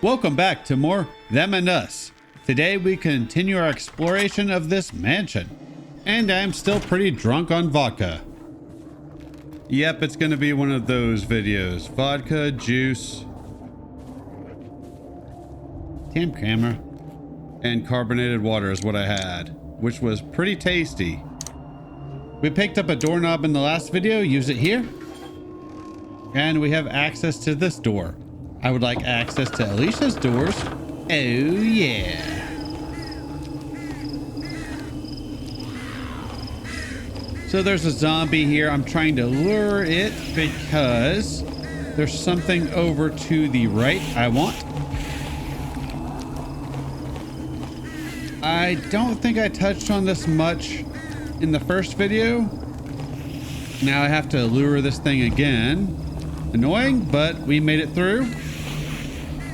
Welcome back to more Them and Us. Today we continue our exploration of this mansion. And I'm still pretty drunk on vodka. Yep, it's gonna be one of those videos. Vodka, juice, damn camera, and carbonated water is what I had, which was pretty tasty. We picked up a doorknob in the last video, use it here. And we have access to this door. I would like access to Alicia's doors. Oh yeah. So there's a zombie here. I'm trying to lure it because there's something over to the right I want. I don't think I touched on this much in the first video. Now I have to lure this thing again. Annoying, but we made it through.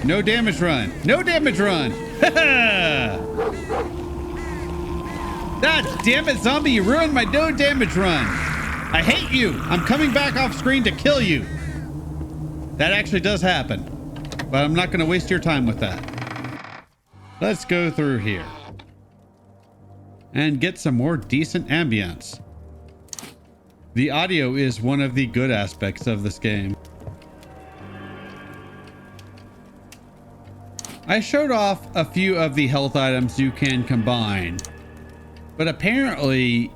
No damage run. No damage run. God damn it, zombie. You ruined my no damage run. I hate you. I'm coming back off screen to kill you. That actually does happen. But I'm not going to waste your time with that. Let's go through here. And get some more decent ambience. The audio is one of the good aspects of this game. I showed off a few of the health items you can combine, but apparently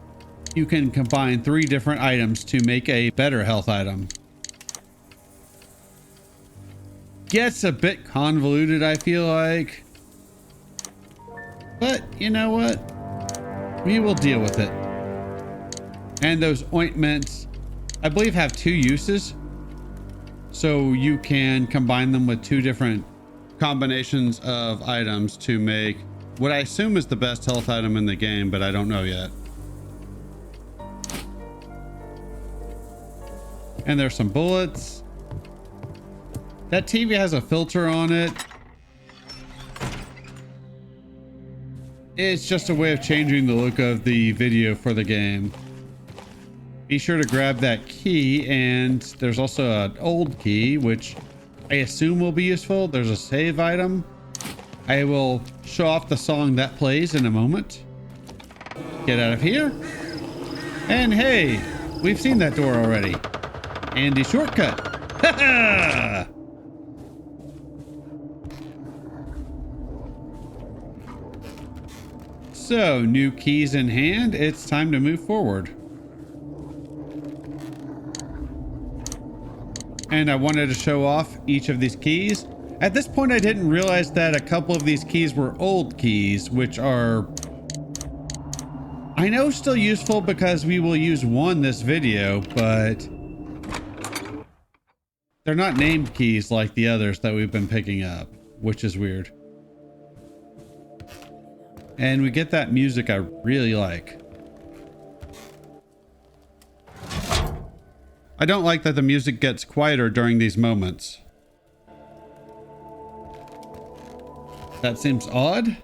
you can combine 3 different items to make a better health item. Gets a bit convoluted, I feel like, but you know what? We will deal with it. And those ointments, I believe, have 2 uses. So you can combine them with 2 different combinations of items to make what I assume is the best health item in the game, but I don't know yet. And there's some bullets. That TV has a filter on it. It's just a way of changing the look of the video for the game. Be sure to grab that key, and there's also an old key, which I assume will be useful. There's a save item. I will show off the song that plays in a moment. Get out of here. And hey, we've seen that door already. And the shortcut. Ha-ha! So, new keys in hand. It's time to move forward. And I wanted to show off each of these keys. At this point, I didn't realize that a couple of these keys were old keys, which are, I know, still useful because we will use one this video, but they're not named keys like the others that we've been picking up, which is weird. And we get that music I really like. I don't like that the music gets quieter during these moments. That seems odd.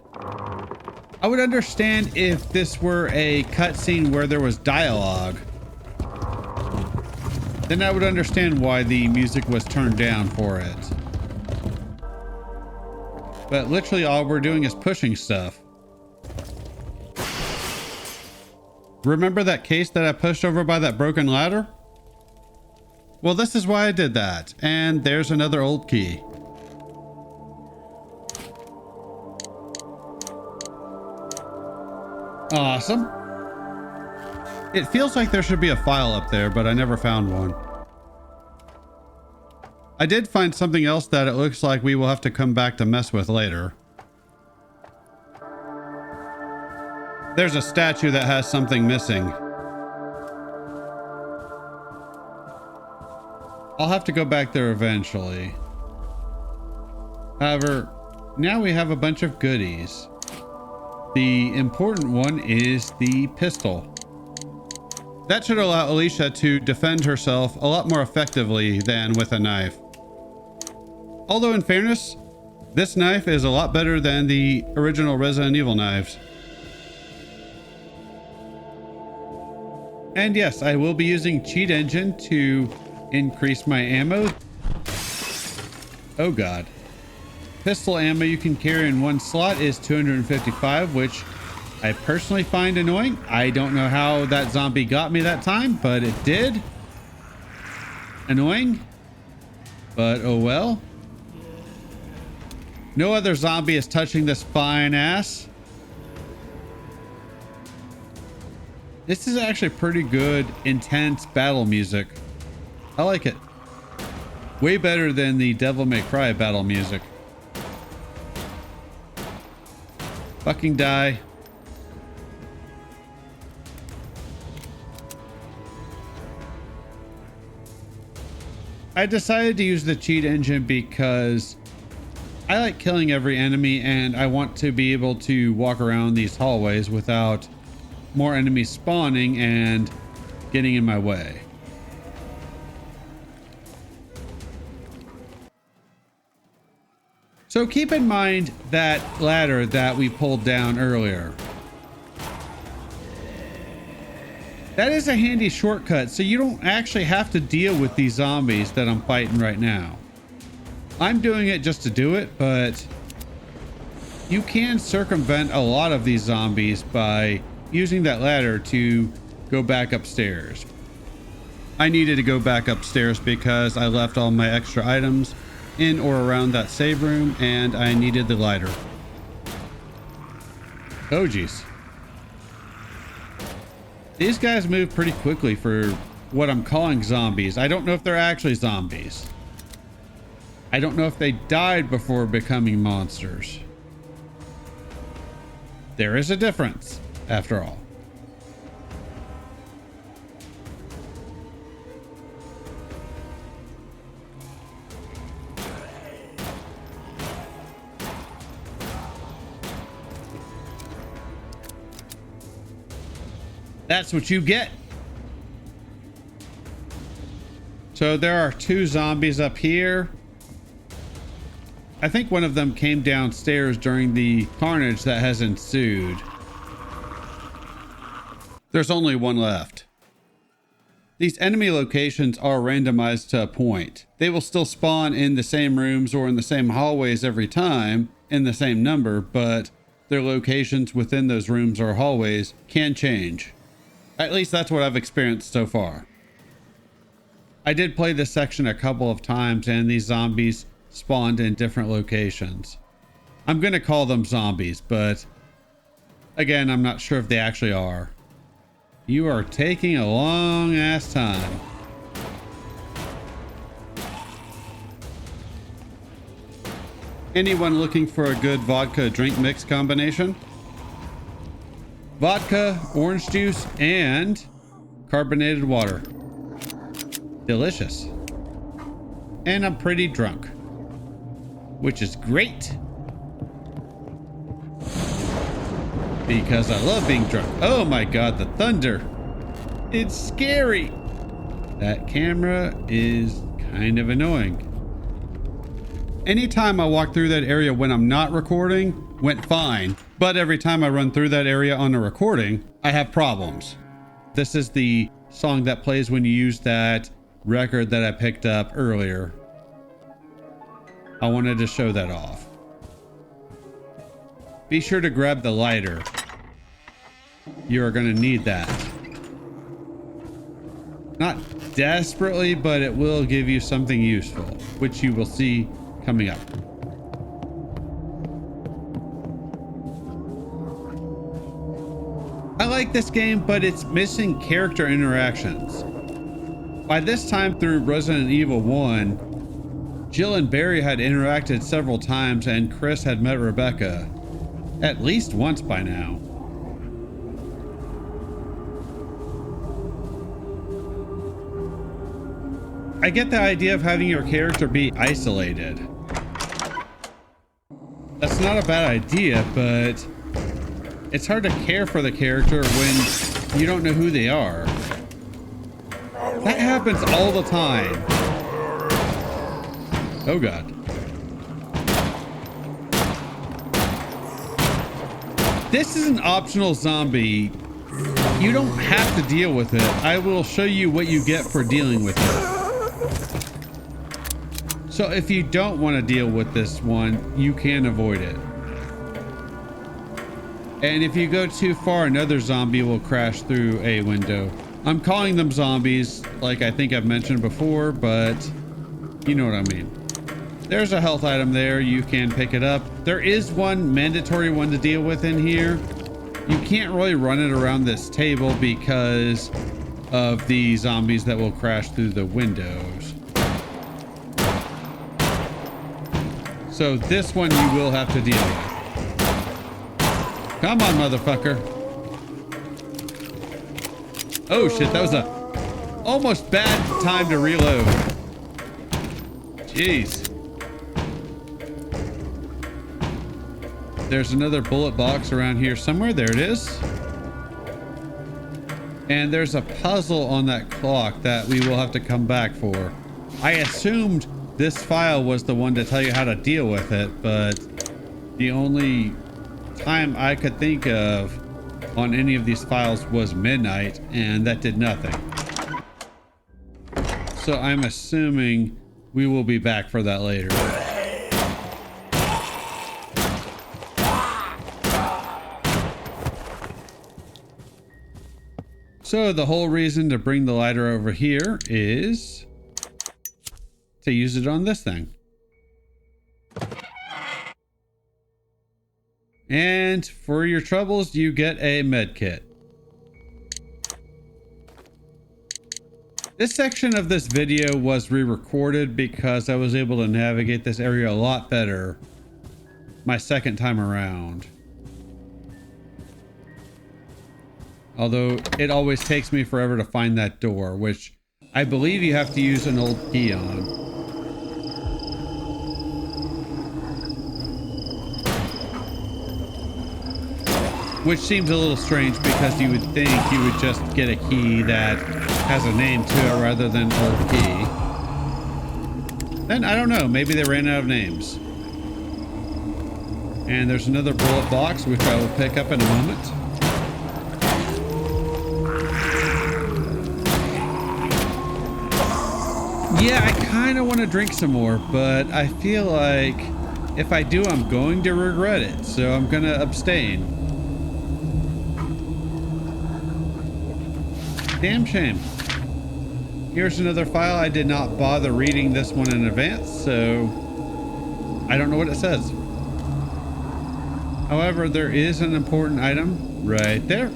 I would understand if this were a cutscene where there was dialogue. Then I would understand why the music was turned down for it. But literally all we're doing is pushing stuff. Remember that case that I pushed over by that broken ladder? Well, this is why I did that. And there's another old key. Awesome. It feels like there should be a file up there, but I never found one. I did find something else that it looks like we will have to come back to mess with later. There's a statue that has something missing. I'll have to go back there eventually. However, now we have a bunch of goodies. The important one is the pistol. That should allow Alicia to defend herself a lot more effectively than with a knife. Although in fairness, this knife is a lot better than the original Resident Evil knives. And yes, I will be using Cheat Engine to increase my ammo. Oh god. pistol ammo you can carry in one slot is 255, which I personally find annoying. I don't know how that zombie got me that time, but it did. Annoying, but oh well. No other zombie is touching this fine ass. This is actually pretty good, intense battle music. I like it. Way better than the Devil May Cry battle music. Fucking die. I decided to use the cheat engine because I like killing every enemy and I want to be able to walk around these hallways without more enemies spawning and getting in my way. So keep in mind that ladder that we pulled down earlier. That is a handy shortcut, so you don't actually have to deal with these zombies that I'm fighting right now. I'm doing it just to do it, but you can circumvent a lot of these zombies by using that ladder to go back upstairs. I needed to go back upstairs because I left all my extra items in or around that save room and I needed the lighter. Oh geez. These guys move pretty quickly for what I'm calling zombies. I don't know if they're actually zombies. I don't know if they died before becoming monsters. There is a difference, after all. That's what you get. So there are two zombies up here. I think one of them came downstairs during the carnage that has ensued. There's only one left. These enemy locations are randomized to a point. They will still spawn in the same rooms or in the same hallways every time in the same number, but their locations within those rooms or hallways can change. At least that's what I've experienced so far. I did play this section a couple of times and these zombies spawned in different locations. I'm going to call them zombies, but again, I'm not sure if they actually are. You are taking a long ass time. Anyone looking for a good vodka drink mix combination? Vodka, orange juice, and carbonated water. Delicious. And I'm pretty drunk, which is great because I love being drunk. Oh my God, the thunder. It's scary. That camera is kind of annoying. Anytime I walk through that area when I'm not recording, went fine. But every time I run through that area on a recording, I have problems. This is the song that plays when you use that record that I picked up earlier. I wanted to show that off. Be sure to grab the lighter. You are going to need that. Not desperately, but it will give you something useful, which you will see coming up. I like this game, but it's missing character interactions. By this time through Resident Evil 1, Jill and Barry had interacted several times and Chris had met Rebecca at least once by now. I get the idea of having your character be isolated. That's not a bad idea, but it's hard to care for the character when you don't know who they are. That happens all the time. Oh God. This is an optional zombie. You don't have to deal with it. I will show you what you get for dealing with it. So if you don't want to deal with this one, you can avoid it. And if you go too far, another zombie will crash through a window. I'm calling them zombies, like I think I've mentioned before, but you know what I mean. There's a health item there. You can pick it up. There is one mandatory one to deal with in here. You can't really run it around this table because of the zombies that will crash through the windows. So this one you will have to deal with. Come on, motherfucker. Oh shit, that was a almost bad time to reload. Jeez. There's another bullet box around here somewhere. There it is. And there's a puzzle on that clock that we will have to come back for. I assumed this file was the one to tell you how to deal with it, but the only time I could think of on any of these files was midnight, and that did nothing. So I'm assuming we will be back for that later. So the whole reason to bring the lighter over here is to use it on this thing. And for your troubles, you get a med kit. This section of this video was re-recorded because I was able to navigate this area a lot better my second time around. Although it always takes me forever to find that door, which I believe you have to use an old key on. Which seems a little strange because you would think you would just get a key that has a name to it rather than old key. Then I don't know, maybe they ran out of names. And there's another bullet box which I will pick up in a moment. Yeah, I kind of want to drink some more, but I feel like if I do, I'm going to regret it. So I'm going to abstain. Damn shame. Here's another file. I did not bother reading this one in advance, so I don't know what it says. However, there is an important item right there.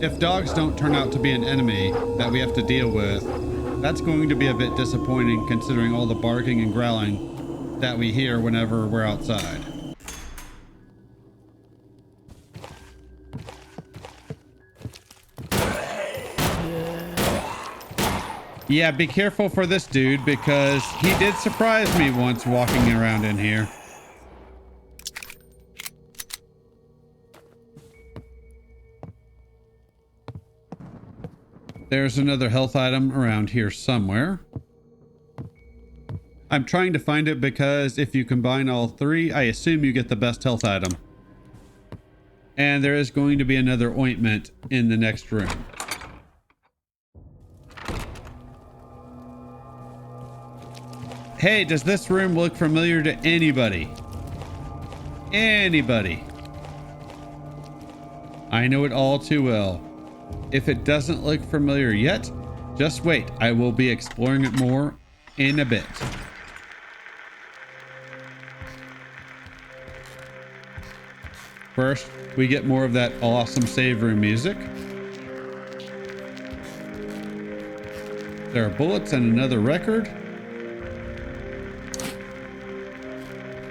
If dogs don't turn out to be an enemy that we have to deal with, that's going to be a bit disappointing considering all the barking and growling that we hear whenever we're outside. Yeah, be careful for this dude because he did surprise me once walking around in here. There's another health item around here somewhere. I'm trying to find it because if you combine all three, I assume you get the best health item. And there is going to be another ointment in the next room. Hey, does this room look familiar to anybody? Anybody? I know it all too well. If it doesn't look familiar yet, just wait. I will be exploring it more in a bit. First, we get more of that awesome save room music. There are bullets and another record.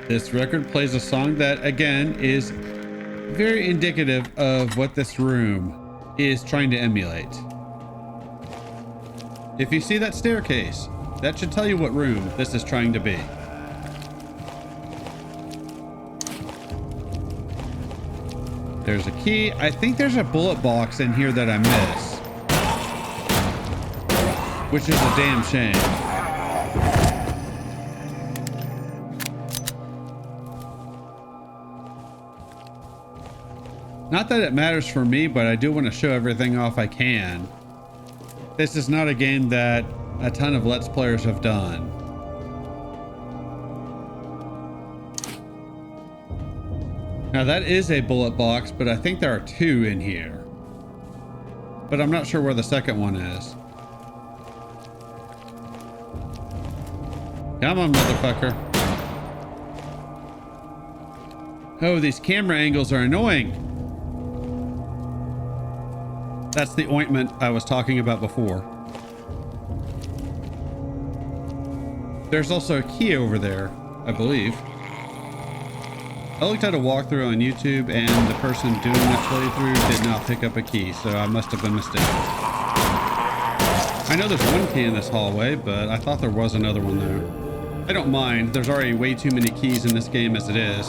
This record plays a song that, again, is very indicative of what this room is trying to emulate. If you see that staircase, that should tell you what room this is trying to be. There's a key. I think there's a bullet box in here that I missed, which is a damn shame. Not that it matters for me, but I do want to show everything off I can. This is not a game that a ton of Let's Players have done. Now that is a bullet box, but I think there are 2 in here. But I'm not sure where the second one is. Come on, motherfucker. Oh, these camera angles are annoying. That's the ointment I was talking about before. There's also a key over there, I believe. I looked at a walkthrough on YouTube and the person doing the playthrough did not pick up a key, so I must have been mistaken. I know there's 1 key in this hallway, but I thought there was another one there. I don't mind, there's already way too many keys in this game as it is.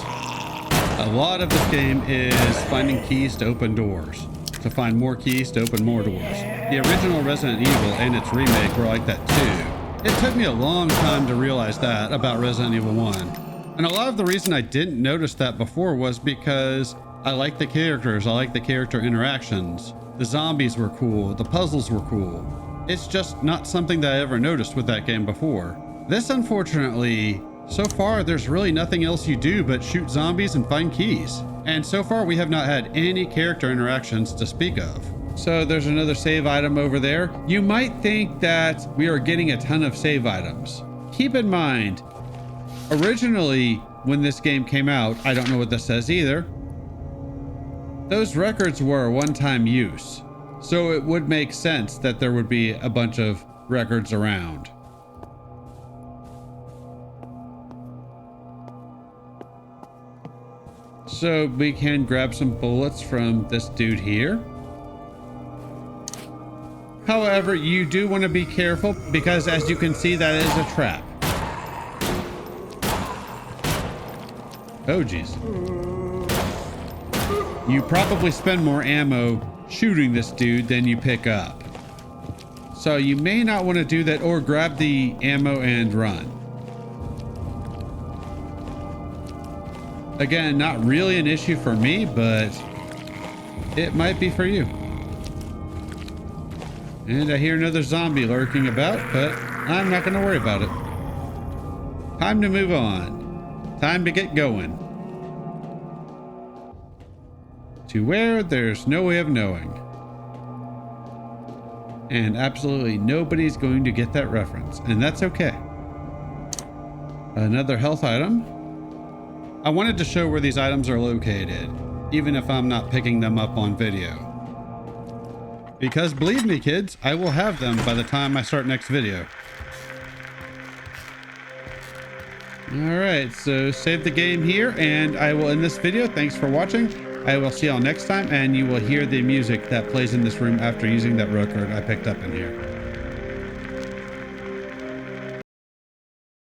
A lot of this game is finding keys to open doors, to find more keys to open more doors. The original Resident Evil and its remake were like that too. It took me a long time to realize that about Resident Evil 1. And a lot of the reason I didn't notice that before was because I like the characters, I like the character interactions. The zombies were cool, the puzzles were cool. It's just not something that I ever noticed with that game before. This, unfortunately, so far there's really nothing else you do but shoot zombies and find keys. And so far we have not had any character interactions to speak of. So there's another save item over there. You might think that we are getting a ton of save items. Keep in mind, originally, when this game came out, I don't know what this says either, those records were a one-time use. So it would make sense that there would be a bunch of records around. So we can grab some bullets from this dude here. However, you do want to be careful because as you can see, that is a trap. Oh, geez. You probably spend more ammo shooting this dude than you pick up. So you may not want to do that or grab the ammo and run. Again, not really an issue for me, but it might be for you. And I hear another zombie lurking about, but I'm not going to worry about it. Time to move on. Time to get going. To where there's no way of knowing. And absolutely nobody's going to get that reference, and that's okay. Another health item. I wanted to show where these items are located, even if I'm not picking them up on video. Because believe me, kids, I will have them by the time I start next video. Alright, so save the game here, and I will end this video. Thanks for watching. I will see y'all next time, and you will hear the music that plays in this room after using that record I picked up in here.